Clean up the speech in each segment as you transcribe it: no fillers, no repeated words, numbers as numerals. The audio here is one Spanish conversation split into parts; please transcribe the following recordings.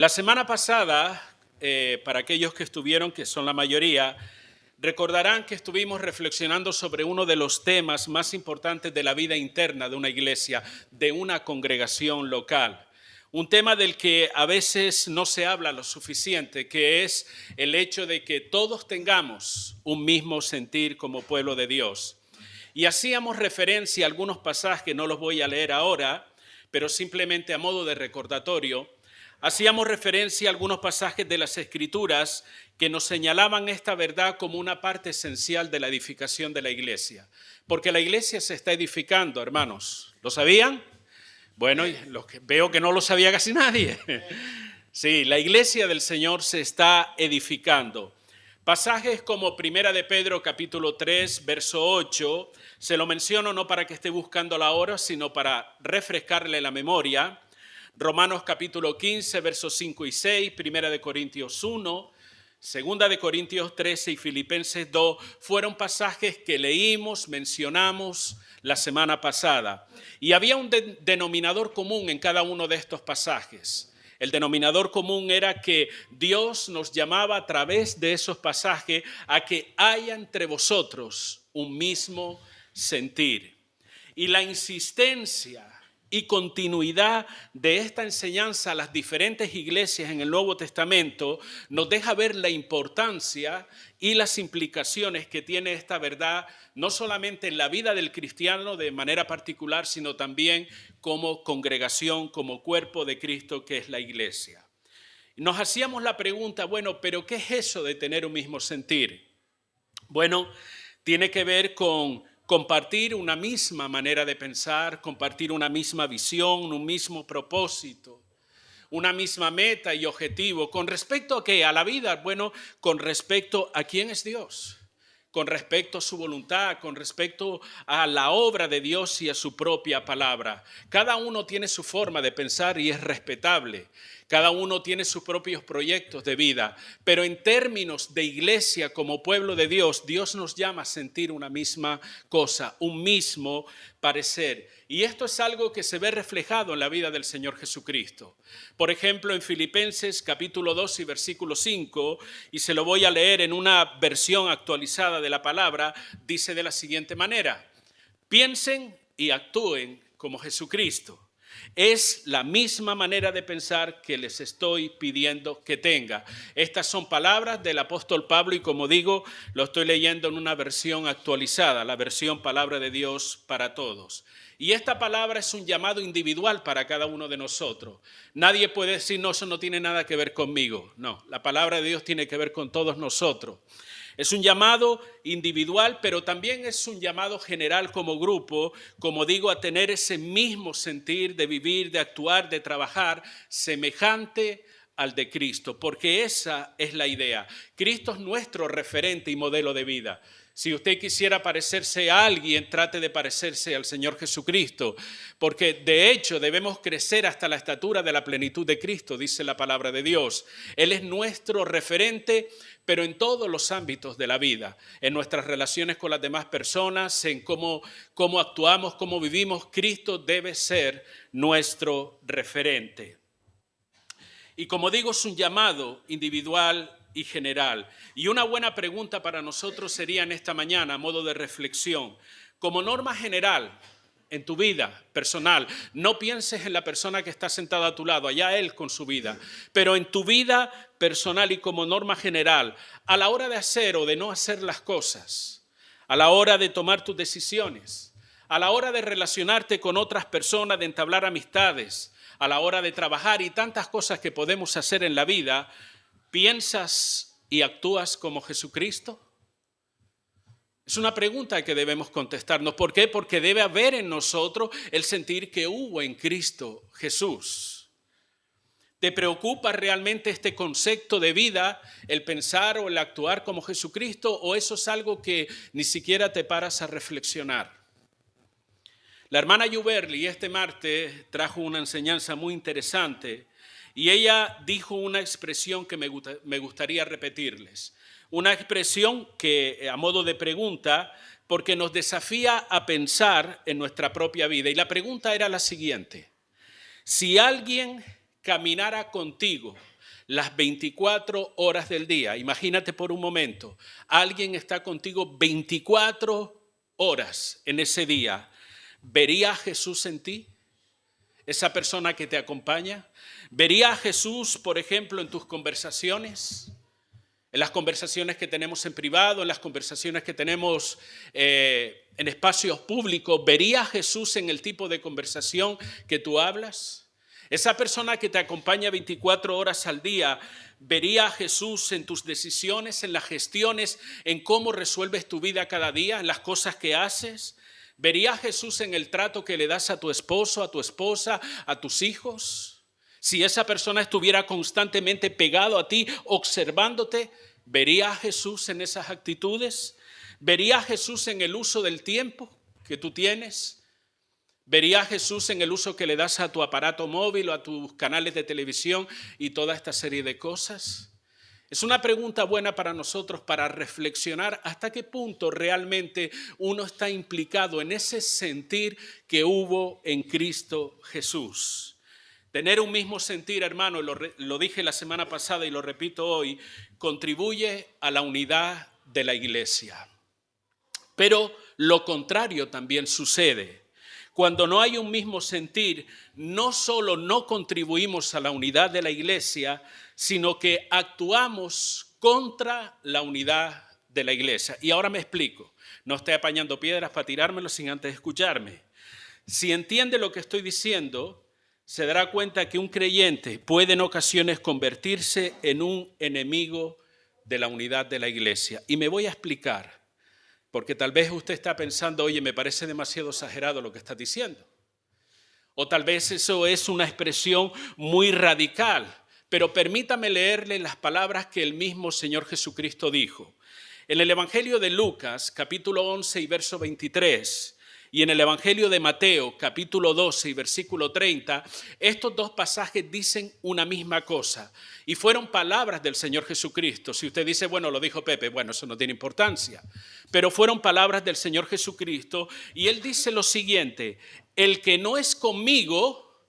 La semana pasada, para aquellos que estuvieron, que son la mayoría, recordarán que estuvimos reflexionando sobre uno de los temas más importantes de la vida interna de una iglesia, de una congregación local. Un tema del que a veces no se habla lo suficiente, que es el hecho de que todos tengamos un mismo sentir como pueblo de Dios. Y hacíamos referencia a algunos pasajes, que no los voy a leer ahora, pero simplemente a modo de recordatorio. Hacíamos referencia a algunos pasajes de las Escrituras que nos señalaban esta verdad como una parte esencial de la edificación de la iglesia. Porque la iglesia se está edificando, hermanos. ¿Lo sabían? Bueno, veo que no lo sabía casi nadie. Sí, la iglesia del Señor se está edificando. Pasajes como Primera de Pedro, capítulo 3, verso 8, se lo menciono no para que esté buscando la hora, sino para refrescarle la memoria. Romanos capítulo 15, versos 5 y 6, Primera de Corintios 1, Segunda de Corintios 13 y Filipenses 2 fueron pasajes que leímos, mencionamos la semana pasada. Y había un denominador común en cada uno de estos pasajes. El denominador común era que Dios nos llamaba a través de esos pasajes a que haya entre vosotros un mismo sentir. Y la insistencia y continuidad de esta enseñanza a las diferentes iglesias en el Nuevo Testamento nos deja ver la importancia y las implicaciones que tiene esta verdad, no solamente en la vida del cristiano de manera particular, sino también como congregación, como cuerpo de Cristo que es la iglesia. Nos hacíamos la pregunta, bueno, ¿pero qué es eso de tener un mismo sentir? Bueno, tiene que ver con compartir una misma manera de pensar, compartir una misma visión, un mismo propósito, una misma meta y objetivo. ¿Con respecto a qué? A la vida. Bueno, con respecto a quién es Dios, con respecto a su voluntad, con respecto a la obra de Dios y a su propia palabra. Cada uno tiene su forma de pensar y es respetable. Cada uno tiene sus propios proyectos de vida, pero en términos de iglesia como pueblo de Dios, Dios nos llama a sentir una misma cosa, un mismo parecer. Y esto es algo que se ve reflejado en la vida del Señor Jesucristo. Por ejemplo, en Filipenses capítulo 2 y versículo 5, y se lo voy a leer en una versión actualizada de la palabra, dice de la siguiente manera: piensen y actúen como Jesucristo. Es la misma manera de pensar que les estoy pidiendo que tenga. Estas son palabras del apóstol Pablo y, como digo, lo estoy leyendo en una versión actualizada, la versión Palabra de Dios para todos. Y esta palabra es un llamado individual para cada uno de nosotros. Nadie puede decir, no, eso no tiene nada que ver conmigo. No, la palabra de Dios tiene que ver con todos nosotros. Es un llamado individual, pero también es un llamado general como grupo, como digo, a tener ese mismo sentir de vivir, de actuar, de trabajar, semejante al de Cristo, porque esa es la idea. Cristo es nuestro referente y modelo de vida. Si usted quisiera parecerse a alguien, trate de parecerse al Señor Jesucristo, porque de hecho debemos crecer hasta la estatura de la plenitud de Cristo, dice la palabra de Dios. Él es nuestro referente, pero en todos los ámbitos de la vida, en nuestras relaciones con las demás personas, en cómo actuamos, cómo vivimos. Cristo debe ser nuestro referente. Y como digo, es un llamado individual y general. Y una buena pregunta para nosotros sería en esta mañana, a modo de reflexión, como norma general en tu vida personal, no pienses en la persona que está sentada a tu lado, allá él con su vida, pero en tu vida personal y como norma general, a la hora de hacer o de no hacer las cosas, a la hora de tomar tus decisiones, a la hora de relacionarte con otras personas, de entablar amistades, a la hora de trabajar y tantas cosas que podemos hacer en la vida, ¿piensas y actúas como Jesucristo? Es una pregunta que debemos contestarnos. ¿Por qué? Porque debe haber en nosotros el sentir que hubo en Cristo Jesús. ¿Te preocupa realmente este concepto de vida, el pensar o el actuar como Jesucristo, o eso es algo que ni siquiera te paras a reflexionar? La hermana Yuberli este martes trajo una enseñanza muy interesante y ella dijo una expresión que me gustaría repetirles. Una expresión que, a modo de pregunta, porque nos desafía a pensar en nuestra propia vida. Y la pregunta era la siguiente: si alguien caminara contigo las 24 horas del día. Imagínate por un momento, alguien está contigo 24 horas en ese día. ¿Vería a Jesús en ti? Esa persona que te acompaña. ¿Vería a Jesús, por ejemplo, en tus conversaciones? En las conversaciones que tenemos en privado, en las conversaciones que tenemos en espacios públicos. ¿Vería a Jesús en el tipo de conversación que tú hablas? Esa persona que te acompaña 24 horas al día, ¿vería a Jesús en tus decisiones, en las gestiones, en cómo resuelves tu vida cada día, en las cosas que haces? ¿Vería a Jesús en el trato que le das a tu esposo, a tu esposa, a tus hijos? Si esa persona estuviera constantemente pegado a ti, observándote, ¿vería a Jesús en esas actitudes? ¿Vería a Jesús en el uso del tiempo que tú tienes? ¿Vería a Jesús en el uso que le das a tu aparato móvil o a tus canales de televisión y toda esta serie de cosas? Es una pregunta buena para nosotros para reflexionar hasta qué punto realmente uno está implicado en ese sentir que hubo en Cristo Jesús. Tener un mismo sentir, hermano, lo dije la semana pasada y lo repito hoy, contribuye a la unidad de la iglesia. Pero lo contrario también sucede. Cuando no hay un mismo sentir, no solo no contribuimos a la unidad de la iglesia, sino que actuamos contra la unidad de la iglesia. Y ahora me explico. No estoy apañando piedras para tirármelo sin antes escucharme. Si entiende lo que estoy diciendo, se dará cuenta que un creyente puede en ocasiones convertirse en un enemigo de la unidad de la iglesia. Y me voy a explicar. Porque tal vez usted está pensando, oye, me parece demasiado exagerado lo que estás diciendo. O tal vez eso es una expresión muy radical. Pero permítame leerle las palabras que el mismo Señor Jesucristo dijo. En el Evangelio de Lucas, capítulo 11 y verso 23, y en el Evangelio de Mateo, capítulo 12 y versículo 30, estos dos pasajes dicen una misma cosa. Y fueron palabras del Señor Jesucristo. Si usted dice, bueno, lo dijo Pepe, bueno, eso no tiene importancia. Pero fueron palabras del Señor Jesucristo y Él dice lo siguiente: el que no es conmigo,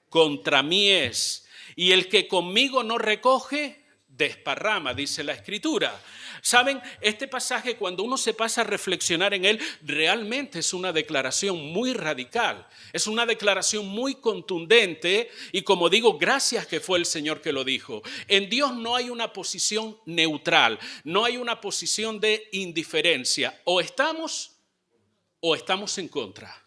contra mí es. Y el que conmigo no recoge, desparrama, dice la Escritura. ¿Saben? Este pasaje, cuando uno se pasa a reflexionar en él, realmente es una declaración muy radical. Es una declaración muy contundente y, como digo, gracias que fue el Señor que lo dijo. En Dios no hay una posición neutral, no hay una posición de indiferencia. O estamos en contra.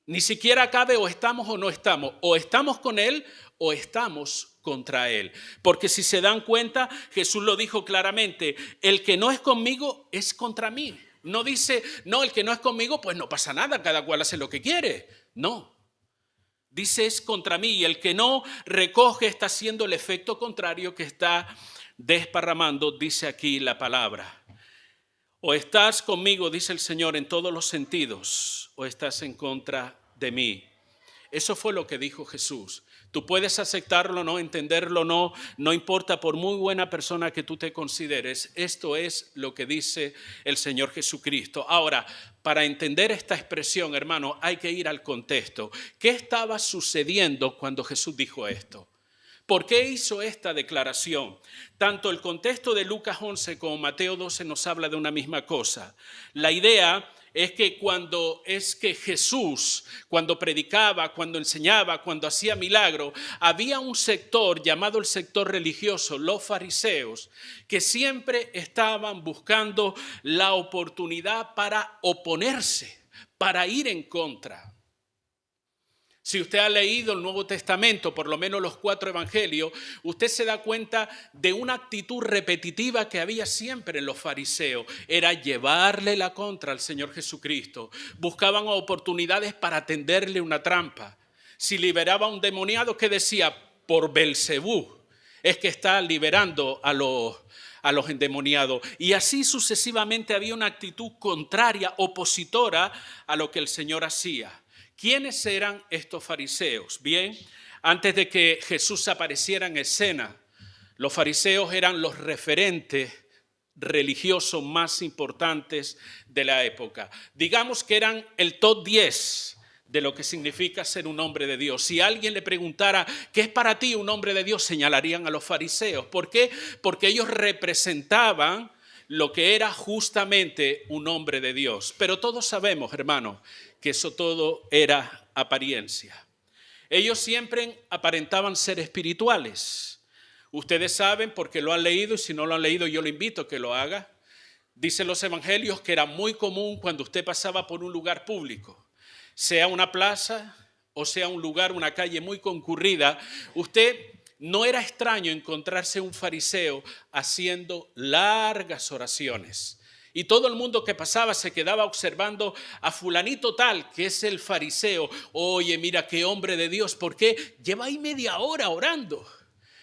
Ni siquiera cabe o estamos o estamos con Él o estamos contra Él. Porque si se dan cuenta, Jesús lo dijo claramente, el que no es conmigo es contra mí. No dice, no, el que no es conmigo, pues no pasa nada, cada cual hace lo que quiere. No, dice es contra mí y el que no recoge está haciendo el efecto contrario que está desparramando, dice aquí la palabra. O estás conmigo, dice el Señor, en todos los sentidos, o estás en contra de mí. Eso fue lo que dijo Jesús. Tú puedes aceptarlo, no entenderlo, no importa por muy buena persona que tú te consideres. Esto es lo que dice el Señor Jesucristo. Ahora, para entender esta expresión, hermano, hay que ir al contexto. ¿Qué estaba sucediendo cuando Jesús dijo esto? ¿Por qué hizo esta declaración? Tanto el contexto de Lucas 11 como Mateo 12 nos habla de una misma cosa. La idea es que Jesús, cuando predicaba, cuando enseñaba, cuando hacía milagro, había un sector llamado el sector religioso, los fariseos, que siempre estaban buscando la oportunidad para oponerse, para ir en contra. Si usted ha leído el Nuevo Testamento, por lo menos los 4 evangelios, usted se da cuenta de una actitud repetitiva que había siempre en los fariseos. Era llevarle la contra al Señor Jesucristo. Buscaban oportunidades para tenderle una trampa. Si liberaba a un demoniado, ¿qué decía? Por Belcebú es que está liberando a los endemoniados. Y así sucesivamente había una actitud contraria, opositora a lo que el Señor hacía. ¿Quiénes eran estos fariseos? Bien, antes de que Jesús apareciera en escena, los fariseos eran los referentes religiosos más importantes de la época. Digamos que eran el top 10 de lo que significa ser un hombre de Dios. Si alguien le preguntara, ¿qué es para ti un hombre de Dios?, señalarían a los fariseos. ¿Por qué? Porque ellos representaban lo que era justamente un hombre de Dios. Pero todos sabemos, hermanos, que eso todo era apariencia. Ellos siempre aparentaban ser espirituales. Ustedes saben porque lo han leído, y si no lo han leído yo lo invito a que lo haga. Dicen los evangelios que era muy común cuando usted pasaba por un lugar público, sea una plaza o sea un lugar, una calle muy concurrida, no era extraño encontrarse un fariseo haciendo largas oraciones. Y todo el mundo que pasaba se quedaba observando a fulanito tal, que es el fariseo. Oye, mira qué hombre de Dios, ¿por qué? Lleva ahí media hora orando.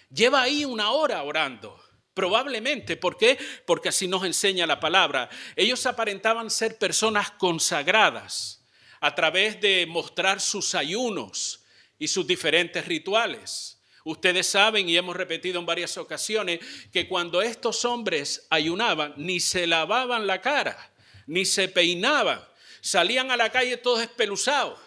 Lleva ahí una hora orando. Probablemente, ¿por qué? Porque así nos enseña la palabra. Ellos aparentaban ser personas consagradas a través de mostrar sus ayunos y sus diferentes rituales. Ustedes saben, y hemos repetido en varias ocasiones, que cuando estos hombres ayunaban, ni se lavaban la cara, ni se peinaban. Salían a la calle todos espeluzados.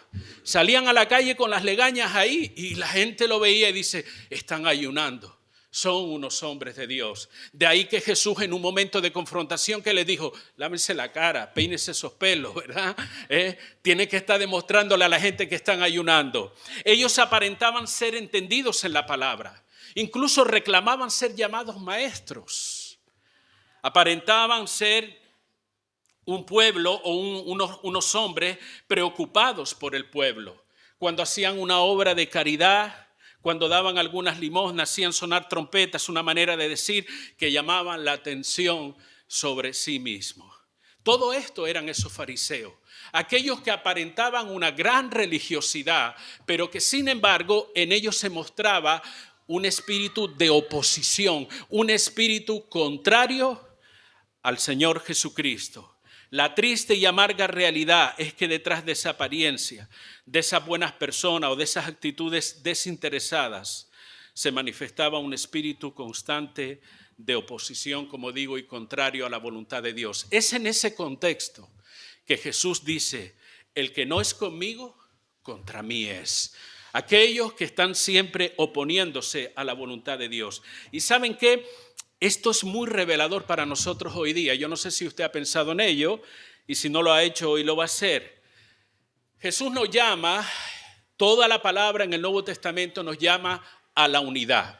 Salían a la calle con las legañas ahí y la gente lo veía y dice, están ayunando. Son unos hombres de Dios. De ahí que Jesús en un momento de confrontación que les dijo, lávense la cara, peínese esos pelos, ¿verdad? Tiene que estar demostrándole a la gente que están ayunando. Ellos aparentaban ser entendidos en la palabra. Incluso reclamaban ser llamados maestros. Aparentaban ser un pueblo o unos hombres preocupados por el pueblo. Cuando hacían una obra de caridad, cuando daban algunas limosnas, hacían sonar trompetas, una manera de decir que llamaban la atención sobre sí mismos. Todo esto eran esos fariseos, aquellos que aparentaban una gran religiosidad, pero que sin embargo en ellos se mostraba un espíritu de oposición, un espíritu contrario al Señor Jesucristo. La triste y amarga realidad es que detrás de esa apariencia, de esas buenas personas o de esas actitudes desinteresadas, se manifestaba un espíritu constante de oposición, como digo, y contrario a la voluntad de Dios. Es en ese contexto que Jesús dice, el que no es conmigo, contra mí es. Aquellos que están siempre oponiéndose a la voluntad de Dios. ¿Y saben qué? Esto es muy revelador para nosotros hoy día. Yo no sé si usted ha pensado en ello y si no lo ha hecho, hoy lo va a hacer. Jesús nos llama, toda la palabra en el Nuevo Testamento nos llama a la unidad.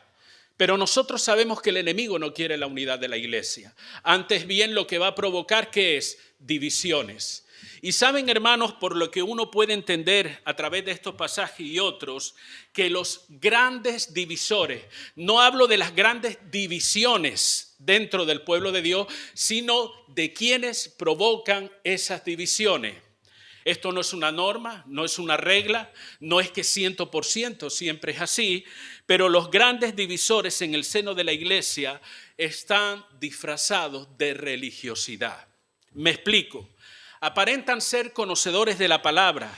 Pero nosotros sabemos que el enemigo no quiere la unidad de la iglesia. Antes bien lo que va a provocar, ¿qué es? Divisiones. Y saben, hermanos, por lo que uno puede entender a través de estos pasajes y otros, que los grandes divisores, no hablo de las grandes divisiones dentro del pueblo de Dios, sino de quienes provocan esas divisiones. Esto no es una norma, no es una regla, no es que 100% siempre es así, pero los grandes divisores en el seno de la iglesia están disfrazados de religiosidad. Me explico. Aparentan ser conocedores de la palabra,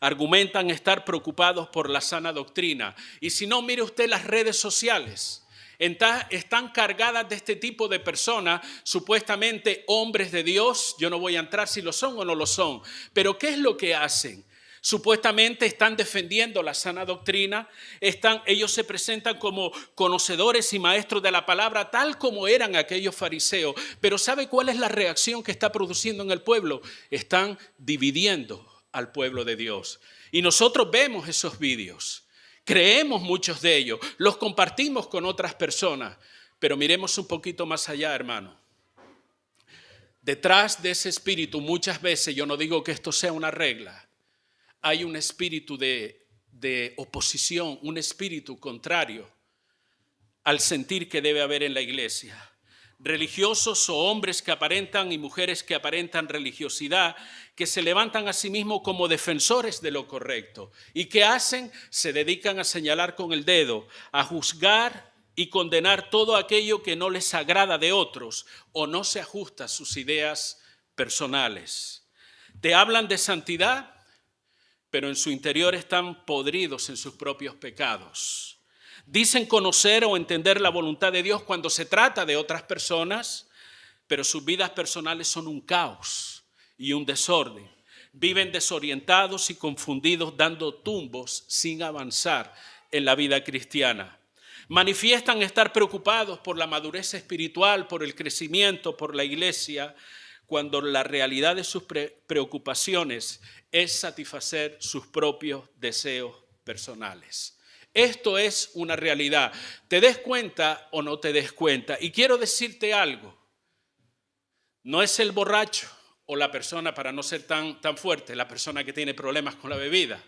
argumentan estar preocupados por la sana doctrina. Y si no, mire usted las redes sociales. Están cargadas de este tipo de personas, supuestamente hombres de Dios. Yo no voy a entrar si lo son o no lo son. Pero ¿qué es lo que hacen? Supuestamente están defendiendo la sana doctrina, ellos se presentan como conocedores y maestros de la palabra, tal como eran aquellos fariseos. Pero ¿sabe cuál es la reacción que está produciendo en el pueblo? Están dividiendo al pueblo de Dios. Y nosotros vemos esos vídeos, creemos muchos de ellos, los compartimos con otras personas. Pero miremos un poquito más allá, hermano. Detrás de ese espíritu, muchas veces, yo no digo que esto sea una regla, hay un espíritu de oposición, un espíritu contrario al sentir que debe haber en la iglesia. Religiosos o hombres que aparentan y mujeres que aparentan religiosidad, que se levantan a sí mismos como defensores de lo correcto. ¿Y qué hacen? Se dedican a señalar con el dedo, a juzgar y condenar todo aquello que no les agrada de otros o no se ajusta a sus ideas personales. Te hablan de santidad, pero en su interior están podridos en sus propios pecados. Dicen conocer o entender la voluntad de Dios cuando se trata de otras personas, pero sus vidas personales son un caos y un desorden. Viven desorientados y confundidos, dando tumbos sin avanzar en la vida cristiana. Manifiestan estar preocupados por la madurez espiritual, por el crecimiento, por la iglesia, cuando la realidad de sus preocupaciones es satisfacer sus propios deseos personales. Esto es una realidad. ¿Te des cuenta o no te des cuenta? Y quiero decirte algo. No es el borracho o la persona, para no ser tan fuerte, la persona que tiene problemas con la bebida.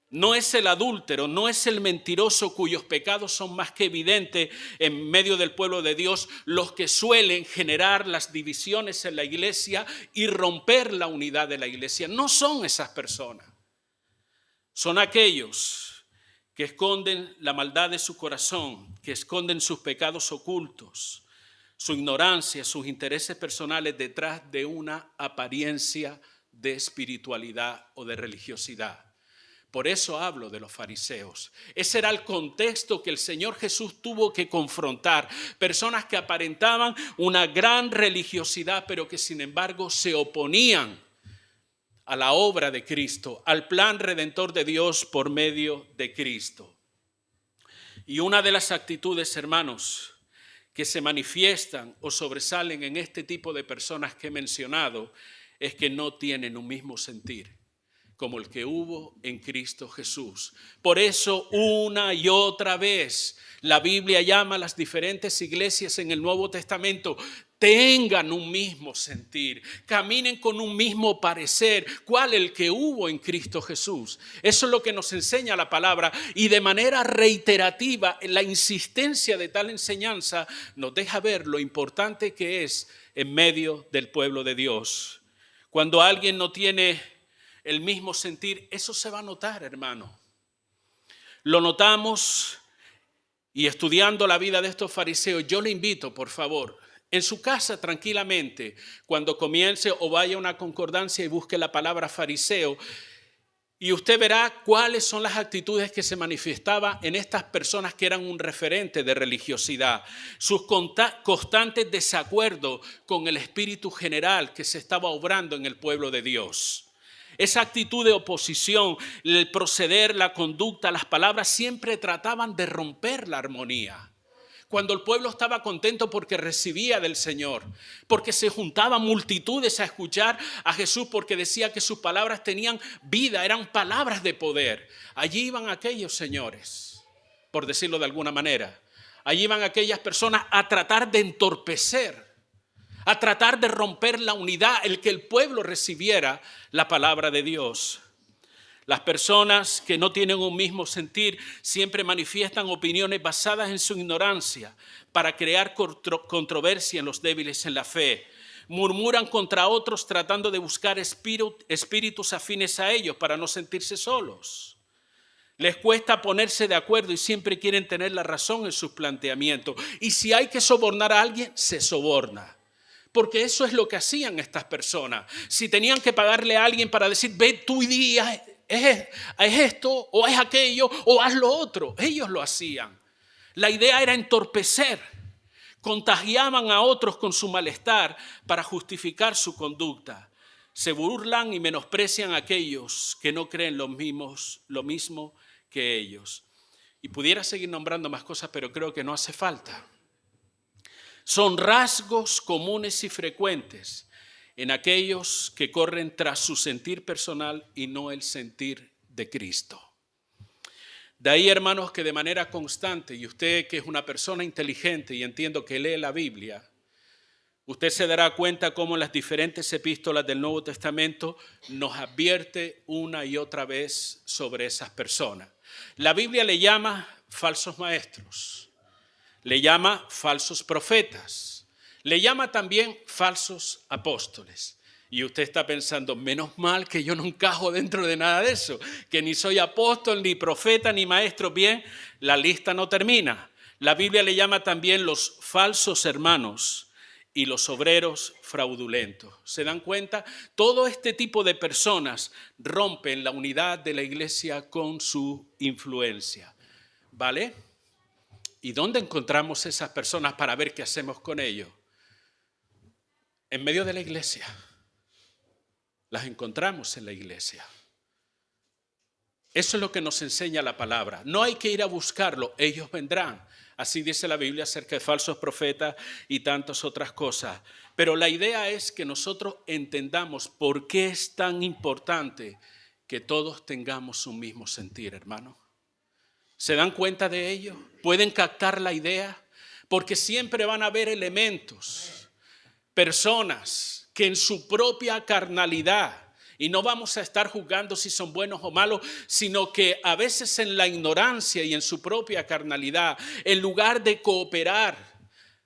No es el adúltero, no es el mentiroso cuyos pecados son más que evidentes en medio del pueblo de Dios, los que suelen generar las divisiones en la iglesia y romper la unidad de la iglesia. No son esas personas. Son aquellos que esconden la maldad de su corazón, que esconden sus pecados ocultos, su ignorancia, sus intereses personales detrás de una apariencia de espiritualidad o de religiosidad. Por eso hablo de los fariseos. Ese era el contexto que el Señor Jesús tuvo que confrontar. Personas que aparentaban una gran religiosidad, pero que sin embargo se oponían a la obra de Cristo, al plan redentor de Dios por medio de Cristo. Y una de las actitudes, hermanos, que se manifiestan o sobresalen en este tipo de personas que he mencionado, es que no tienen un mismo sentir como el que hubo en Cristo Jesús. Por eso, una y otra vez, la Biblia llama a las diferentes iglesias en el Nuevo Testamento: tengan un mismo sentir, caminen con un mismo parecer. ¿Cuál? El que hubo en Cristo Jesús. Eso es lo que nos enseña la palabra, y de manera reiterativa, la insistencia de tal enseñanza nos deja ver lo importante que es en medio del pueblo de Dios. Cuando alguien no tiene el mismo sentir, eso se va a notar, hermano. Lo notamos, y estudiando la vida de estos fariseos, yo le invito, por favor, en su casa tranquilamente, cuando comience o vaya a una concordancia y busque la palabra fariseo, y usted verá cuáles son las actitudes que se manifestaban en estas personas que eran un referente de religiosidad. Sus constantes desacuerdos con el espíritu general que se estaba obrando en el pueblo de Dios. Esa actitud de oposición, el proceder, la conducta, las palabras siempre trataban de romper la armonía. Cuando el pueblo estaba contento porque recibía del Señor, porque se juntaban multitudes a escuchar a Jesús, porque decía que sus palabras tenían vida, eran palabras de poder. Allí iban aquellos señores, por decirlo de alguna manera. Allí iban aquellas personas a tratar de entorpecer, a tratar de romper la unidad, el que el pueblo recibiera la palabra de Dios. Las personas que no tienen un mismo sentir siempre manifiestan opiniones basadas en su ignorancia para crear controversia en los débiles en la fe. Murmuran contra otros tratando de buscar espíritus afines a ellos para no sentirse solos. Les cuesta ponerse de acuerdo y siempre quieren tener la razón en sus planteamientos. Y si hay que sobornar a alguien, se soborna. Porque eso es lo que hacían estas personas. Si tenían que pagarle a alguien para decir, ve tú y di, es esto o es aquello o haz lo otro, ellos lo hacían. La idea era entorpecer. Contagiaban a otros con su malestar para justificar su conducta. Se burlan y menosprecian a aquellos que no creen lo mismo que ellos. Y pudiera seguir nombrando más cosas, pero creo que no hace falta. Son rasgos comunes y frecuentes en aquellos que corren tras su sentir personal y no el sentir de Cristo. De ahí, hermanos, que de manera constante, y usted que es una persona inteligente y entiendo que lee la Biblia, usted se dará cuenta cómo en las diferentes epístolas del Nuevo Testamento nos advierte una y otra vez sobre esas personas. La Biblia le llama falsos maestros. Le llama falsos profetas, le llama también falsos apóstoles. Y usted está pensando, menos mal que yo no encajo dentro de nada de eso, que ni soy apóstol, ni profeta, ni maestro. Bien, la lista no termina. La Biblia le llama también los falsos hermanos y los obreros fraudulentos. ¿Se dan cuenta? Todo este tipo de personas rompen la unidad de la iglesia con su influencia. ¿Vale? ¿Y dónde encontramos esas personas para ver qué hacemos con ellos? En medio de la iglesia. Las encontramos en la iglesia. Eso es lo que nos enseña la palabra. No hay que ir a buscarlo, ellos vendrán. Así dice la Biblia acerca de falsos profetas y tantas otras cosas. Pero la idea es que nosotros entendamos por qué es tan importante que todos tengamos un mismo sentir, hermano. ¿Se dan cuenta de ello? ¿Pueden captar la idea? Porque siempre van a haber elementos, personas que en su propia carnalidad, y no vamos a estar juzgando si son buenos o malos, sino que a veces en la ignorancia y en su propia carnalidad, en lugar de cooperar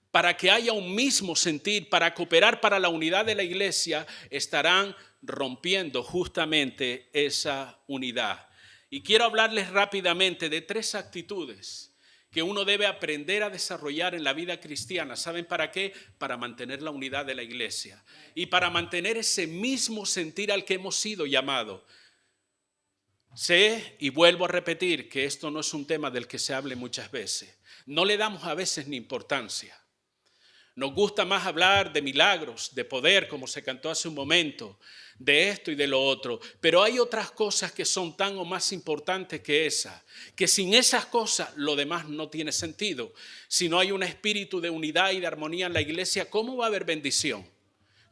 para que haya un mismo sentir, para cooperar para la unidad de la iglesia, estarán rompiendo justamente esa unidad. Y quiero hablarles rápidamente de 3 actitudes que uno debe aprender a desarrollar en la vida cristiana. ¿Saben para qué? Para mantener la unidad de la iglesia y para mantener ese mismo sentir al que hemos sido llamados. Sé y vuelvo a repetir que esto no es un tema del que se hable muchas veces. No le damos a veces ni importancia. Nos gusta más hablar de milagros, de poder, como se cantó hace un momento, de esto y de lo otro. Pero hay otras cosas que son tan o más importantes que esas, que sin esas cosas lo demás no tiene sentido. Si no hay un espíritu de unidad y de armonía en la iglesia, ¿cómo va a haber bendición?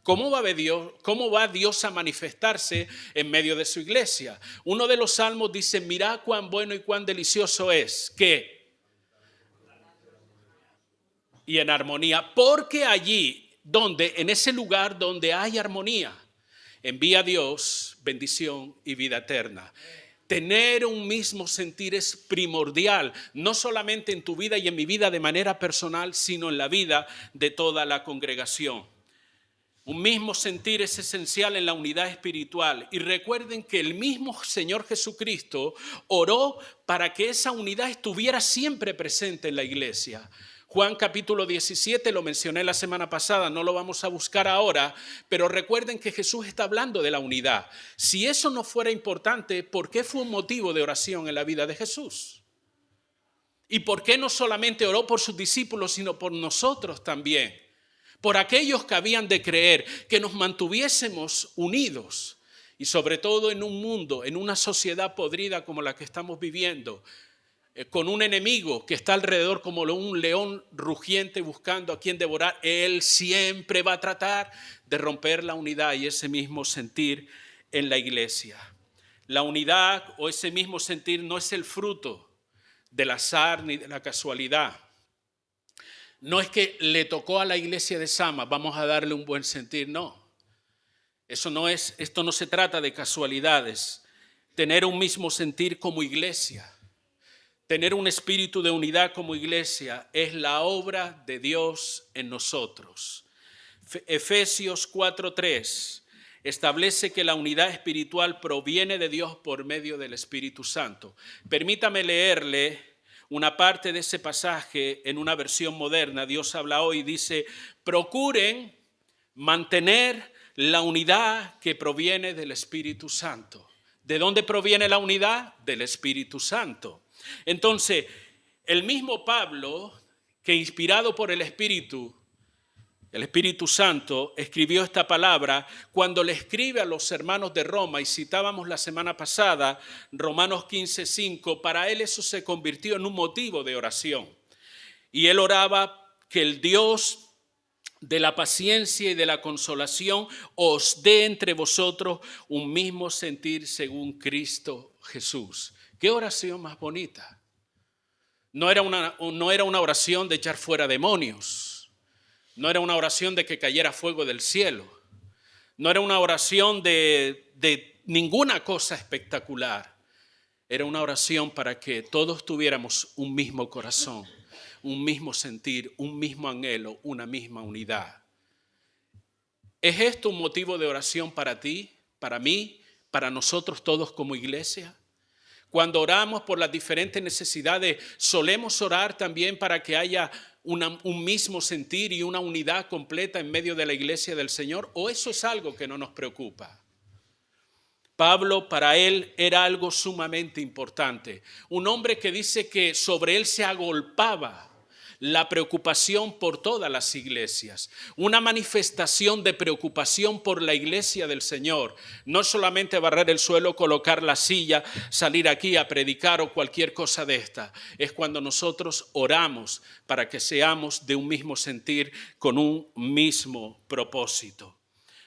¿Cómo va Dios a manifestarse en medio de su iglesia? Uno de los salmos dice, mirad cuán bueno y cuán delicioso es, ¿qué? Y en armonía, porque allí, en ese lugar donde hay armonía, envía a Dios bendición y vida eterna. Tener un mismo sentir es primordial, no solamente en tu vida y en mi vida de manera personal, sino en la vida de toda la congregación. Un mismo sentir es esencial en la unidad espiritual. Y recuerden que el mismo Señor Jesucristo oró para que esa unidad estuviera siempre presente en la iglesia. Juan capítulo 17, lo mencioné la semana pasada, no lo vamos a buscar ahora, pero recuerden que Jesús está hablando de la unidad. Si eso no fuera importante, ¿por qué fue un motivo de oración en la vida de Jesús? ¿Y por qué no solamente oró por sus discípulos, sino por nosotros también? Por aquellos que habían de creer, que nos mantuviésemos unidos y sobre todo en un mundo, en una sociedad podrida como la que estamos viviendo, con un enemigo que está alrededor como un león rugiente buscando a quien devorar. Él siempre va a tratar de romper la unidad y ese mismo sentir en la iglesia. La unidad o ese mismo sentir no es el fruto del azar ni de la casualidad. No es que le tocó a la iglesia de Sama, vamos a darle un buen sentir, no. Esto no se trata de casualidades. Tener un mismo sentir como iglesia, tener un espíritu de unidad como iglesia es la obra de Dios en nosotros. Efesios 4:3 establece que la unidad espiritual proviene de Dios por medio del Espíritu Santo. Permítame leerle una parte de ese pasaje en una versión moderna. Dios habla hoy y dice, procuren mantener la unidad que proviene del Espíritu Santo. ¿De dónde proviene la unidad? Del Espíritu Santo. Entonces, el mismo Pablo, que inspirado por el Espíritu Santo, escribió esta palabra cuando le escribe a los hermanos de Roma, y citábamos la semana pasada, Romanos 15:5, para él eso se convirtió en un motivo de oración. Y él oraba que el Dios de la paciencia y de la consolación os dé entre vosotros un mismo sentir según Cristo Jesús. ¿Qué oración más bonita? No era una oración de echar fuera demonios. No era una oración de que cayera fuego del cielo. No era una oración de ninguna cosa espectacular. Era una oración para que todos tuviéramos un mismo corazón, un mismo sentir, un mismo anhelo, una misma unidad. ¿Es esto un motivo de oración para ti, para mí, para nosotros todos como iglesia? Cuando oramos por las diferentes necesidades, solemos orar también para que haya un mismo sentir y una unidad completa en medio de la iglesia del Señor, ¿o eso es algo que no nos preocupa? Pablo, para él era algo sumamente importante. Un hombre que dice que sobre él se agolpaba la preocupación por todas las iglesias, una manifestación de preocupación por la iglesia del Señor. No solamente barrer el suelo, colocar la silla, salir aquí a predicar o cualquier cosa de esta. Es cuando nosotros oramos para que seamos de un mismo sentir, con un mismo propósito.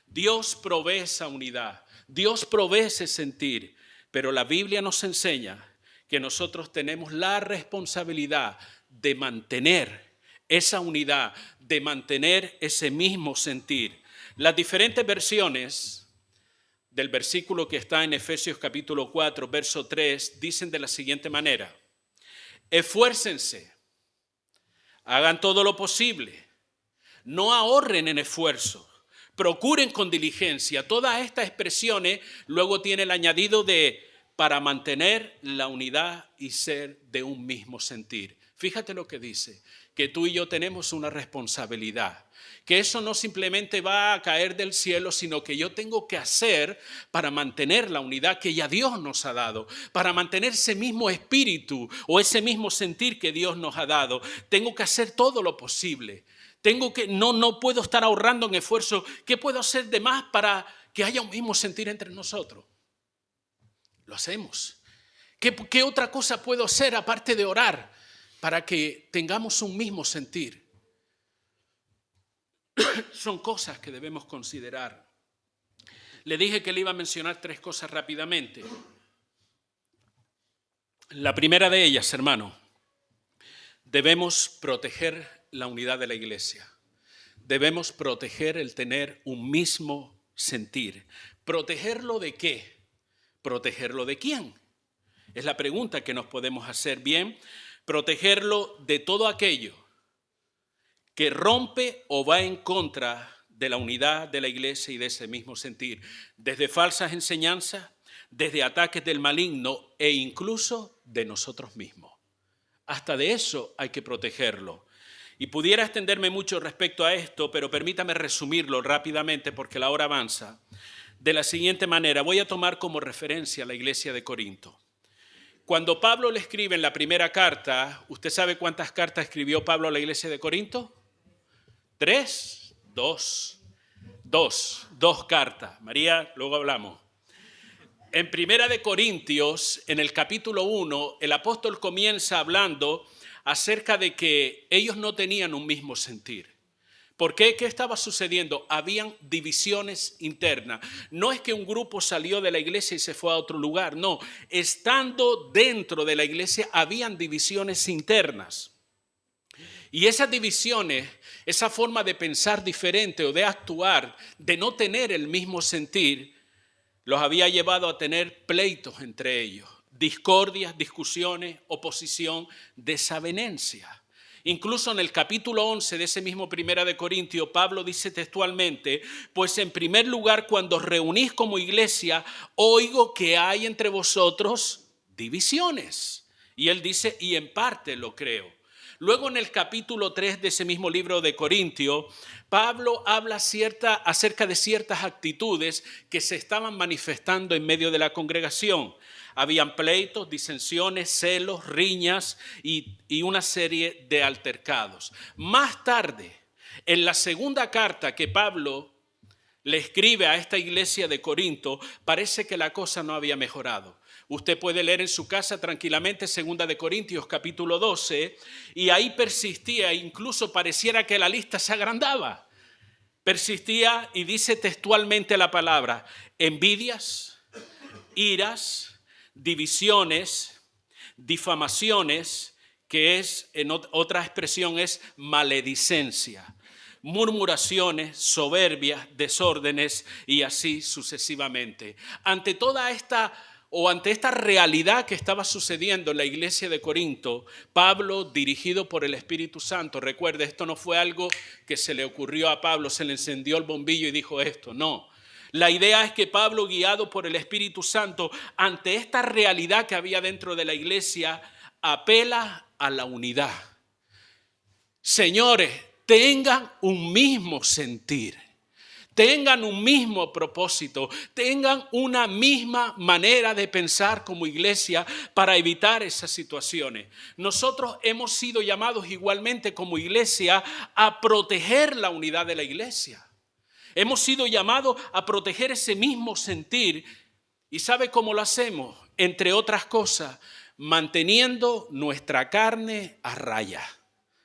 Dios provee esa unidad, Dios provee ese sentir, pero la Biblia nos enseña que nosotros tenemos la responsabilidad de mantener esa unidad, de mantener ese mismo sentir. Las diferentes versiones del versículo que está en Efesios capítulo 4, verso 3, dicen de la siguiente manera: esfuércense, hagan todo lo posible, no ahorren en esfuerzo, procuren con diligencia. Todas estas expresiones luego tiene el añadido de para mantener la unidad y ser de un mismo sentir. Fíjate lo que dice, que tú y yo tenemos una responsabilidad, que eso no simplemente va a caer del cielo, sino que yo tengo que hacer para mantener la unidad que ya Dios nos ha dado, para mantener ese mismo espíritu o ese mismo sentir que Dios nos ha dado. Tengo que hacer todo lo posible. No puedo estar ahorrando en esfuerzo. ¿Qué puedo hacer de más para que haya un mismo sentir entre nosotros? Lo hacemos. ¿Qué otra cosa puedo hacer aparte de orar para que tengamos un mismo sentir? Son cosas que debemos considerar. Le dije que le iba a mencionar 3 cosas rápidamente. La primera de ellas, hermano, debemos proteger la unidad de la iglesia. Debemos proteger el tener un mismo sentir. ¿Protegerlo de qué? ¿Protegerlo de quién? Es la pregunta que nos podemos hacer. Bien, protegerlo de todo aquello que rompe o va en contra de la unidad de la iglesia y de ese mismo sentir, desde falsas enseñanzas, desde ataques del maligno e incluso de nosotros mismos. Hasta de eso hay que protegerlo. Y pudiera extenderme mucho respecto a esto, pero permítame resumirlo rápidamente porque la hora avanza. De la siguiente manera, voy a tomar como referencia a la iglesia de Corinto. Cuando Pablo le escribe en la primera carta, ¿usted sabe cuántas cartas escribió Pablo a la iglesia de Corinto? 3, 2 cartas. María, luego hablamos. En Primera de Corintios, en el capítulo 1, el apóstol comienza hablando acerca de que ellos no tenían un mismo sentir. ¿Por qué? ¿Qué estaba sucediendo? Habían divisiones internas. No es que un grupo salió de la iglesia y se fue a otro lugar. No, estando dentro de la iglesia habían divisiones internas. Y esas divisiones, esa forma de pensar diferente o de actuar, de no tener el mismo sentir, los había llevado a tener pleitos entre ellos, discordias, discusiones, oposición, desavenencia. Incluso en el capítulo 11 de ese mismo Primera de Corintios, Pablo dice textualmente: pues en primer lugar, cuando os reunís como iglesia, oigo que hay entre vosotros divisiones. Y él dice, y en parte lo creo. Luego en el capítulo 3 de ese mismo libro de Corintios, Pablo habla acerca de ciertas actitudes que se estaban manifestando en medio de la congregación. Habían pleitos, disensiones, celos, riñas y una serie de altercados. Más tarde, en la segunda carta que Pablo le escribe a esta iglesia de Corinto, parece que la cosa no había mejorado. Usted puede leer en su casa tranquilamente 2 de Corintios capítulo 12 y ahí persistía, incluso pareciera que la lista se agrandaba. Persistía y dice textualmente la palabra: envidias, iras, divisiones, difamaciones, que es, en otra expresión, es maledicencia, murmuraciones, soberbias, desórdenes y así sucesivamente. Ante esta realidad que estaba sucediendo en la iglesia de Corinto, Pablo, dirigido por el Espíritu Santo, recuerde, esto no fue algo que se le ocurrió a Pablo, se le encendió el bombillo y dijo esto, no. La idea es que Pablo, guiado por el Espíritu Santo, ante esta realidad que había dentro de la iglesia, apela a la unidad. Señores, tengan un mismo sentir. tengan un mismo propósito, tengan una misma manera de pensar como iglesia para evitar esas situaciones. Nosotros hemos sido llamados igualmente como iglesia a proteger la unidad de la iglesia. Hemos sido llamados a proteger ese mismo sentir. ¿Y sabe cómo lo hacemos? Entre otras cosas, manteniendo nuestra carne a raya.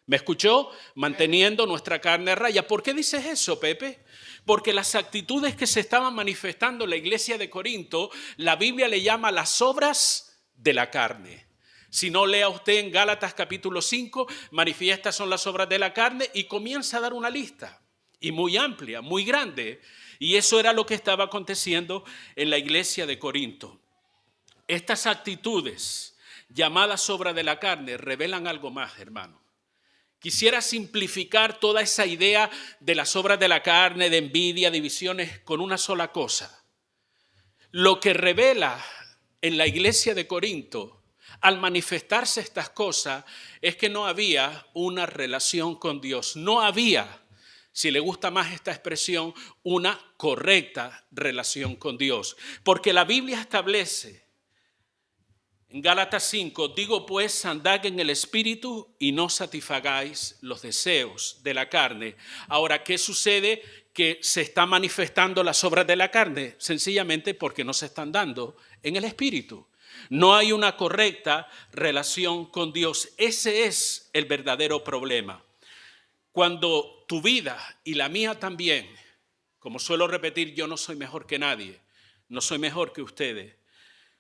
¿Me escuchó? Manteniendo nuestra carne a raya. ¿Por qué dices eso, Pepe? Porque las actitudes que se estaban manifestando en la iglesia de Corinto, la Biblia le llama las obras de la carne. Si no, lea usted en Gálatas capítulo 5, manifiestas son las obras de la carne y comienza a dar una lista. Y muy amplia, muy grande. Y eso era lo que estaba aconteciendo en la iglesia de Corinto. Estas actitudes llamadas obras de la carne revelan algo más, hermano. Quisiera simplificar toda esa idea de las obras de la carne, de envidia, divisiones, con una sola cosa. Lo que revela en la iglesia de Corinto, al manifestarse estas cosas, es que no había una relación con Dios. No había, si le gusta más esta expresión, una correcta relación con Dios. Porque la Biblia establece en Gálatas 5, digo pues, andad en el Espíritu y no satisfagáis los deseos de la carne. Ahora, ¿qué sucede? Que se están manifestando las obras de la carne, sencillamente porque no se están dando en el Espíritu. No hay una correcta relación con Dios. Ese es el verdadero problema. Cuando tu vida y la mía también, como suelo repetir, yo no soy mejor que nadie, no soy mejor que ustedes.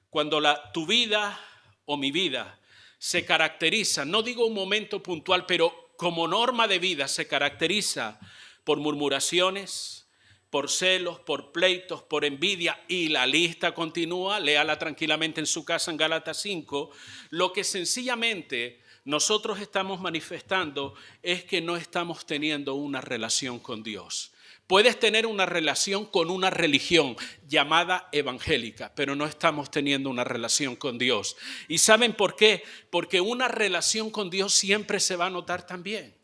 Cuando tu vida o mi vida se caracteriza, no digo un momento puntual, pero como norma de vida se caracteriza por murmuraciones, por celos, por pleitos, por envidia, y la lista continúa, léala tranquilamente en su casa en Gálatas 5, lo que sencillamente nosotros estamos manifestando es que no estamos teniendo una relación con Dios. Puedes tener una relación con una religión llamada evangélica, pero no estamos teniendo una relación con Dios. ¿Y saben por qué? Porque una relación con Dios siempre se va a notar también.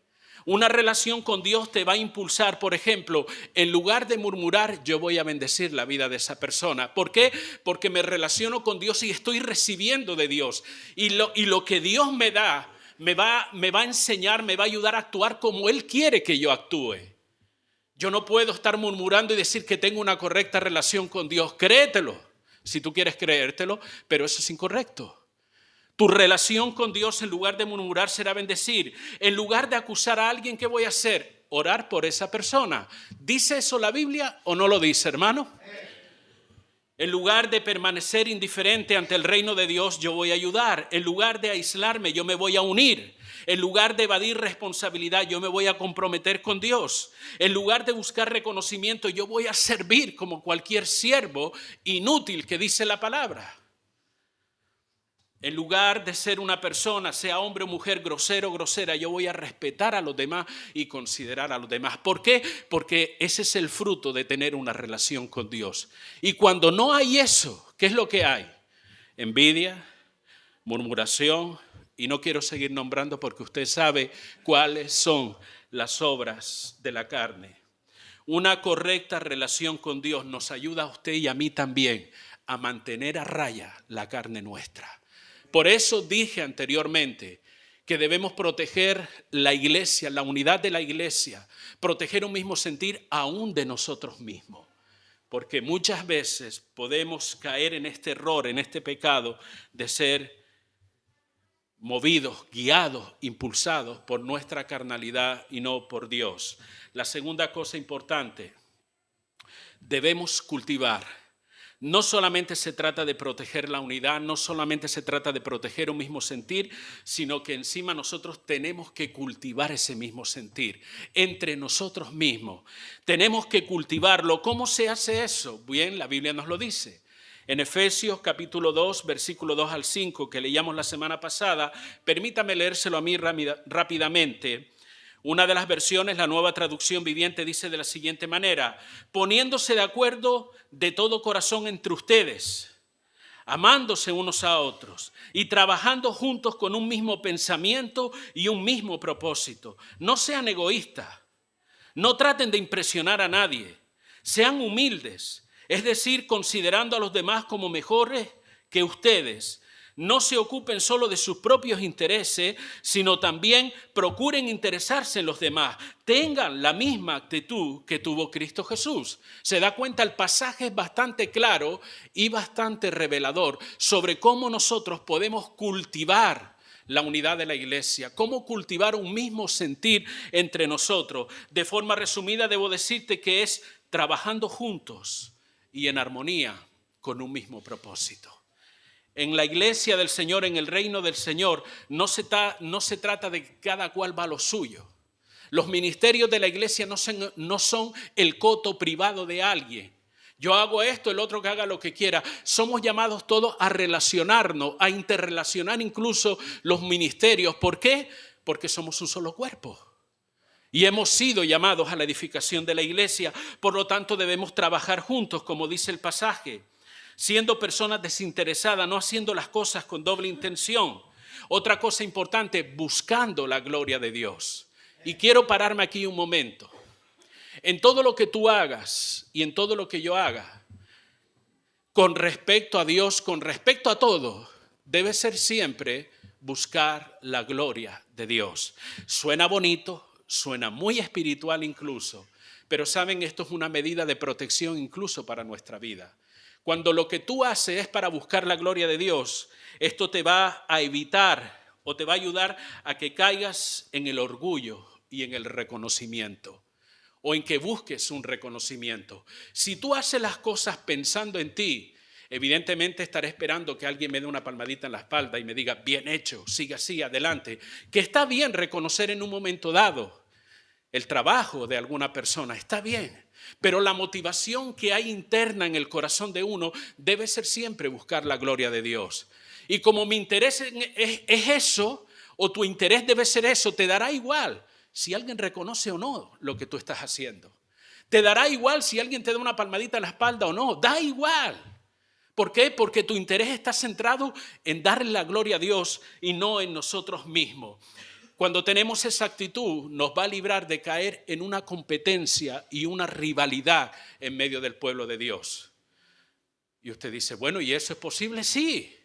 Una relación con Dios te va a impulsar, por ejemplo, en lugar de murmurar, yo voy a bendecir la vida de esa persona. ¿Por qué? Porque me relaciono con Dios y estoy recibiendo de Dios. Y lo que Dios me da, me va a enseñar, me va a ayudar a actuar como Él quiere que yo actúe. Yo no puedo estar murmurando y decir que tengo una correcta relación con Dios. Créetelo, si tú quieres creértelo, pero eso es incorrecto. Tu relación con Dios, en lugar de murmurar, será bendecir. En lugar de acusar a alguien, ¿qué voy a hacer? Orar por esa persona. ¿Dice eso la Biblia o no lo dice, hermano? En lugar de permanecer indiferente ante el reino de Dios, yo voy a ayudar. En lugar de aislarme, yo me voy a unir. En lugar de evadir responsabilidad, yo me voy a comprometer con Dios. En lugar de buscar reconocimiento, yo voy a servir como cualquier siervo inútil que dice la palabra. En lugar de ser una persona, sea hombre o mujer, grosero o grosera, yo voy a respetar a los demás y considerar a los demás. ¿Por qué? Porque ese es el fruto de tener una relación con Dios. Y cuando no hay eso, ¿qué es lo que hay? Envidia, murmuración, y no quiero seguir nombrando porque usted sabe cuáles son las obras de la carne. Una correcta relación con Dios nos ayuda a usted y a mí también a mantener a raya la carne nuestra. Por eso dije anteriormente que debemos proteger la iglesia, la unidad de la iglesia, proteger un mismo sentir aún de nosotros mismos. Porque muchas veces podemos caer en este error, en este pecado de ser movidos, guiados, impulsados por nuestra carnalidad y no por Dios. La segunda cosa importante, debemos cultivar. No solamente se trata de proteger la unidad, no solamente se trata de proteger un mismo sentir, sino que encima nosotros tenemos que cultivar ese mismo sentir entre nosotros mismos. Tenemos que cultivarlo. ¿Cómo se hace eso? Bien, la Biblia nos lo dice. En Efesios capítulo 2, versículo 2 al 5, que leíamos la semana pasada, permítame leérselo a mí rápidamente. Una de las versiones, la Nueva Traducción Viviente, dice de la siguiente manera: poniéndose de acuerdo de todo corazón entre ustedes, amándose unos a otros y trabajando juntos con un mismo pensamiento y un mismo propósito. No sean egoístas, no traten de impresionar a nadie, Sean humildes, es decir, considerando a los demás como mejores que ustedes. No se ocupen solo de sus propios intereses, sino también procuren interesarse en los demás. Tengan la misma actitud que tuvo Cristo Jesús. Se da cuenta, el pasaje es bastante claro y bastante revelador sobre cómo nosotros podemos cultivar la unidad de la iglesia, cómo cultivar un mismo sentir entre nosotros. De forma resumida, debo decirte que es trabajando juntos y en armonía con un mismo propósito. En la iglesia del Señor, en el reino del Señor, no se trata de que cada cual va a lo suyo. Los ministerios de la iglesia no son el coto privado de alguien. Yo hago esto, el otro que haga lo que quiera. Somos llamados todos a relacionarnos, a interrelacionar incluso los ministerios. ¿Por qué? Porque somos un solo cuerpo. Y hemos sido llamados a la edificación de la iglesia. Por lo tanto, debemos trabajar juntos, como dice el pasaje. Siendo personas desinteresadas, no haciendo las cosas con doble intención. Otra cosa importante, buscando la gloria de Dios. Y quiero pararme aquí un momento. En todo lo que tú hagas y en todo lo que yo haga, con respecto a Dios, con respecto a todo, debe ser siempre buscar la gloria de Dios. Suena bonito, suena muy espiritual incluso, pero saben, esto es una medida de protección incluso para nuestra vida. Cuando lo que tú haces es para buscar la gloria de Dios, esto te va a evitar o te va a ayudar a que caigas en el orgullo y en el reconocimiento, o en que busques un reconocimiento. Si tú haces las cosas pensando en ti, evidentemente estaré esperando que alguien me dé una palmadita en la espalda y me diga, bien hecho, sigue así, adelante. Que está bien reconocer en un momento dado el trabajo de alguna persona, está bien. Pero la motivación que hay interna en el corazón de uno debe ser siempre buscar la gloria de Dios. Y como mi interés es eso, o tu interés debe ser eso, te dará igual si alguien reconoce o no lo que tú estás haciendo. Te dará igual si alguien te da una palmadita en la espalda o no, da igual. ¿Por qué? Porque tu interés está centrado en darle la gloria a Dios y no en nosotros mismos. Cuando tenemos esa actitud, nos va a librar de caer en una competencia y una rivalidad en medio del pueblo de Dios. Y usted dice, bueno, ¿y eso es posible? Sí.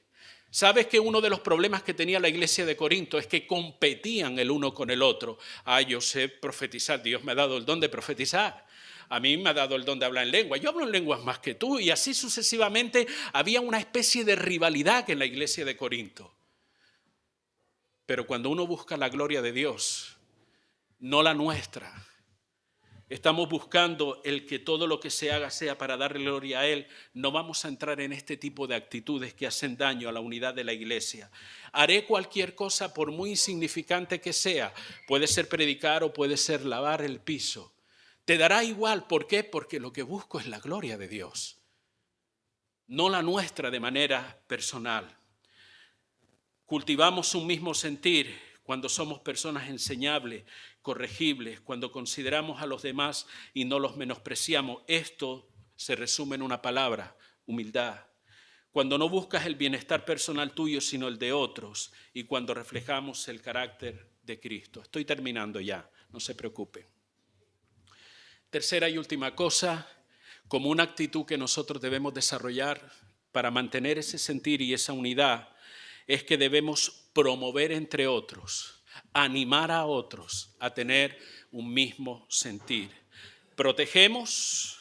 ¿Sabes que uno de los problemas que tenía la iglesia de Corinto es que competían el uno con el otro? Yo sé profetizar, Dios me ha dado el don de profetizar. A mí me ha dado el don de hablar en lengua. Yo hablo en lenguas más que tú. Y así sucesivamente había una especie de rivalidad en la iglesia de Corinto. Pero cuando uno busca la gloria de Dios, no la nuestra, estamos buscando el que todo lo que se haga sea para darle gloria a Él, no vamos a entrar en este tipo de actitudes que hacen daño a la unidad de la iglesia. Haré cualquier cosa por muy insignificante que sea. Puede ser predicar o puede ser lavar el piso. Te dará igual. ¿Por qué? Porque lo que busco es la gloria de Dios, no la nuestra de manera personal. Cultivamos un mismo sentir cuando somos personas enseñables, corregibles, cuando consideramos a los demás y no los menospreciamos. Esto se resume en una palabra: humildad. Cuando no buscas el bienestar personal tuyo, sino el de otros, y cuando reflejamos el carácter de Cristo. Estoy terminando ya, no se preocupen. Tercera y última cosa, como una actitud que nosotros debemos desarrollar para mantener ese sentir y esa unidad, es que debemos promover entre otros, animar a otros a tener un mismo sentir. Protegemos,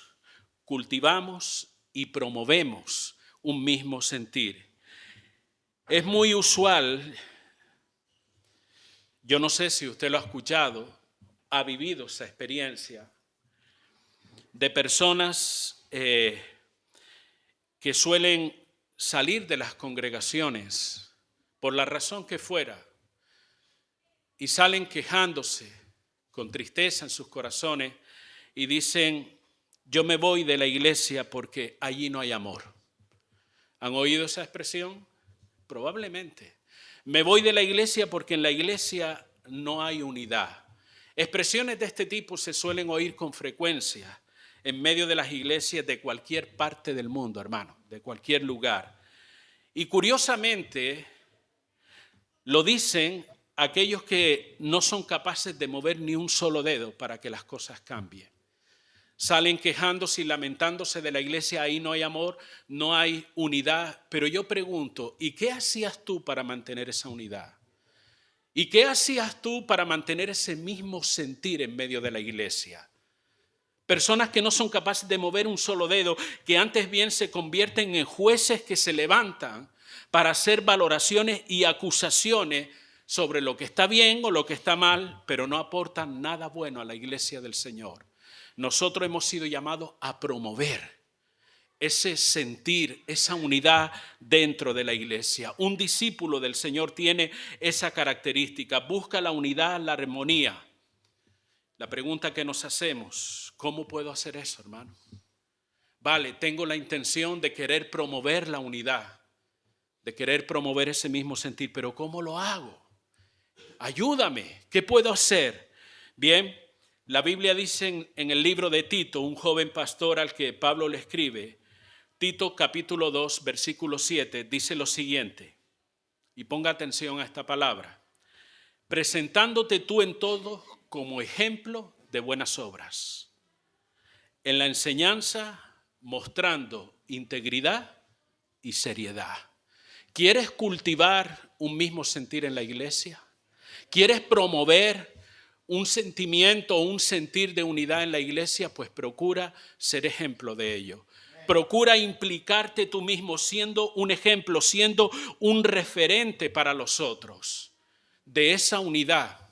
cultivamos y promovemos un mismo sentir. Es muy usual, yo no sé si usted lo ha escuchado, ha vivido esa experiencia, de personas que suelen salir de las congregaciones por la razón que fuera, y salen quejándose con tristeza en sus corazones y dicen, yo me voy de la iglesia porque allí no hay amor. ¿Han oído esa expresión? Probablemente. Me voy de la iglesia porque en la iglesia no hay unidad. Expresiones de este tipo se suelen oír con frecuencia en medio de las iglesias de cualquier parte del mundo, hermano, de cualquier lugar. Y curiosamente, lo dicen aquellos que no son capaces de mover ni un solo dedo para que las cosas cambien. Salen quejándose y lamentándose de la iglesia, ahí no hay amor, no hay unidad. Pero yo pregunto, ¿y qué hacías tú para mantener esa unidad? ¿Y qué hacías tú para mantener ese mismo sentir en medio de la iglesia? Personas que no son capaces de mover un solo dedo, que antes bien se convierten en jueces que se levantan para hacer valoraciones y acusaciones sobre lo que está bien o lo que está mal, pero no aportan nada bueno a la iglesia del Señor. Nosotros hemos sido llamados a promover ese sentir, esa unidad dentro de la iglesia. Un discípulo del Señor tiene esa característica, busca la unidad, la armonía. La pregunta que nos hacemos, ¿cómo puedo hacer eso, hermano? Vale, tengo la intención de querer promover la unidad, de querer promover ese mismo sentir, pero ¿cómo lo hago? Ayúdame, ¿qué puedo hacer? Bien, la Biblia dice en el libro de Tito, un joven pastor al que Pablo le escribe, Tito capítulo 2, versículo 7, dice lo siguiente, y ponga atención a esta palabra, presentándote tú en todo como ejemplo de buenas obras, en la enseñanza mostrando integridad y seriedad. ¿Quieres cultivar un mismo sentir en la iglesia? ¿Quieres promover un sentimiento o un sentir de unidad en la iglesia? Pues procura ser ejemplo de ello. Procura implicarte tú mismo siendo un ejemplo, siendo un referente para los otros de esa unidad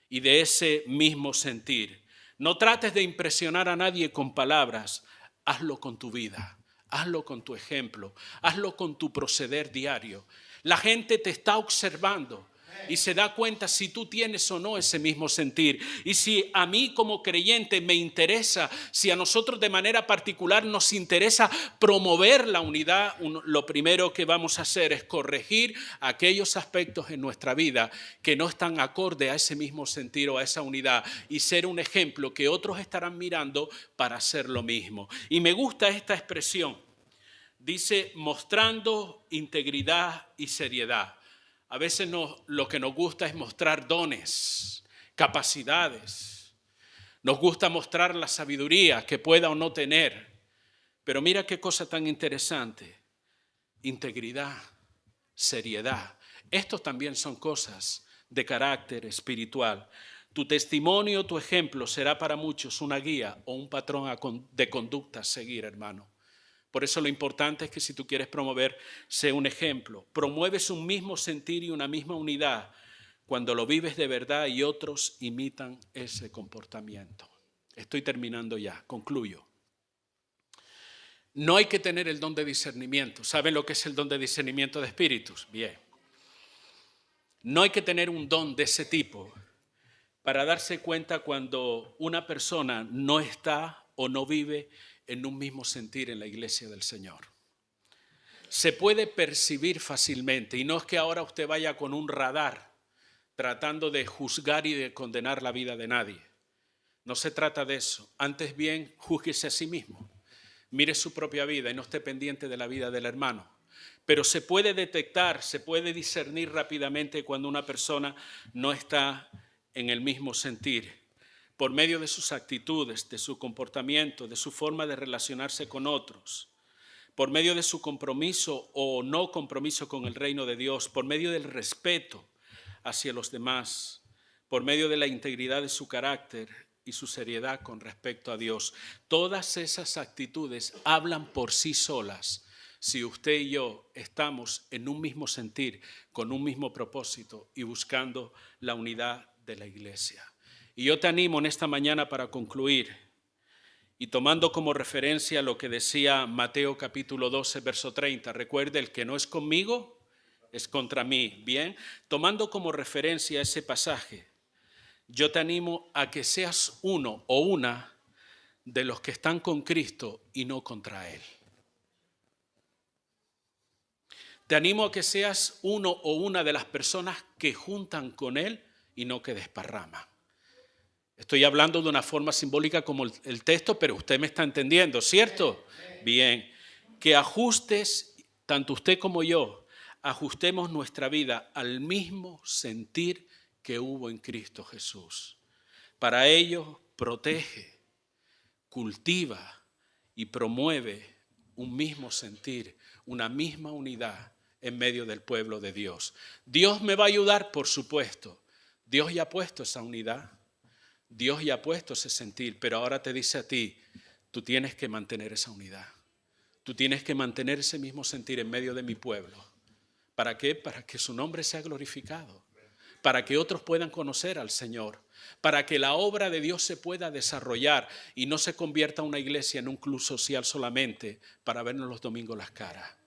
y de ese mismo sentir. No trates de impresionar a nadie con palabras, hazlo con tu vida, hazlo con tu ejemplo, hazlo con tu proceder diario. La gente te está observando y se da cuenta si tú tienes o no ese mismo sentir. Y si a mí como creyente me interesa, si a nosotros de manera particular nos interesa promover la unidad, lo primero que vamos a hacer es corregir aquellos aspectos en nuestra vida que no están acorde a ese mismo sentir o a esa unidad y ser un ejemplo que otros estarán mirando para hacer lo mismo. Y me gusta esta expresión. Dice, mostrando integridad y seriedad. A veces lo que nos gusta es mostrar dones, capacidades. Nos gusta mostrar la sabiduría que pueda o no tener. Pero mira qué cosa tan interesante. Integridad, seriedad. Estos también son cosas de carácter espiritual. Tu testimonio, tu ejemplo será para muchos una guía o un patrón de conducta a seguir, hermano. Por eso lo importante es que si tú quieres promover, sé un ejemplo. Promueves un mismo sentir y una misma unidad cuando lo vives de verdad y otros imitan ese comportamiento. Estoy terminando ya, concluyo. No hay que tener el don de discernimiento. ¿Saben lo que es el don de discernimiento de espíritus? Bien. No hay que tener un don de ese tipo para darse cuenta cuando una persona no está o no vive en un mismo sentir en la iglesia del Señor. Se puede percibir fácilmente y no es que ahora usted vaya con un radar tratando de juzgar y de condenar la vida de nadie. No se trata de eso. Antes bien, júzguese a sí mismo. Mire su propia vida y no esté pendiente de la vida del hermano. Pero se puede detectar, se puede discernir rápidamente cuando una persona no está en el mismo sentir, por medio de sus actitudes, de su comportamiento, de su forma de relacionarse con otros, por medio de su compromiso o no compromiso con el reino de Dios, por medio del respeto hacia los demás, por medio de la integridad de su carácter y su seriedad con respecto a Dios. Todas esas actitudes hablan por sí solas. Si usted y yo estamos en un mismo sentir, con un mismo propósito y buscando la unidad de la iglesia. Y yo te animo en esta mañana para concluir y tomando como referencia lo que decía Mateo capítulo 12, verso 30. Recuerde, el que no es conmigo es contra mí. Bien, tomando como referencia ese pasaje, yo te animo a que seas uno o una de los que están con Cristo y no contra Él. Te animo a que seas uno o una de las personas que juntan con Él y no que desparraman. Estoy hablando de una forma simbólica como el texto, pero usted me está entendiendo, ¿cierto? Bien, que ajustes, tanto usted como yo, ajustemos nuestra vida al mismo sentir que hubo en Cristo Jesús. Para ello, protege, cultiva y promueve un mismo sentir, una misma unidad en medio del pueblo de Dios. Dios me va a ayudar, por supuesto. Dios ya ha puesto esa unidad, Dios ya ha puesto ese sentir, pero ahora te dice a ti, tú tienes que mantener esa unidad. Tú tienes que mantener ese mismo sentir en medio de mi pueblo. ¿Para qué? Para que su nombre sea glorificado, para que otros puedan conocer al Señor, para que la obra de Dios se pueda desarrollar y no se convierta una iglesia en un club social solamente para vernos los domingos las caras.